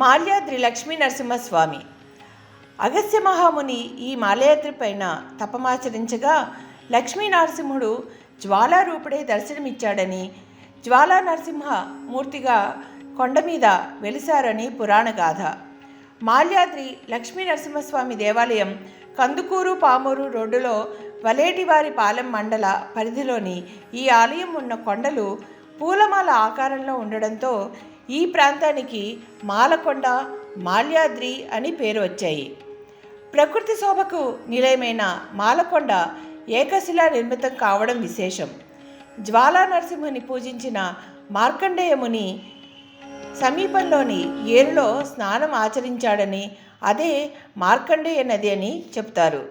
మాల్యాద్రి లక్ష్మీ నరసింహస్వామి. అగస్త్య మహాముని ఈ మాల్యాద్రి పైన తపమాచరించగా లక్ష్మీ నరసింహుడు జ్వాలారూపుడై దర్శనమిచ్చాడని, జ్వాలా నరసింహ మూర్తిగా కొండ మీద వెలిశారని పురాణ గాథ. మాల్యాద్రి లక్ష్మీ నరసింహస్వామి దేవాలయం కందుకూరు పామూరు రోడ్డులో వలేటివారి పాలెం మండల పరిధిలోని ఈ ఆలయం ఉన్న కొండలు పూలమాల ఆకారంలో ఉండడంతో ఈ ప్రాంతానికి మాలకొండ, మాల్యాద్రి అని పేరు వచ్చాయి. ప్రకృతి శోభకు నిలయమైన మాలకొండ ఏకశిలా నిర్మితం కావడం విశేషం. జ్వాలా నరసింహుని పూజించిన మార్కండేయ ముని సమీపంలోని ఏరులో స్నానం ఆచరించాడని, అదే మార్కండేయ నది అని చెప్తారు.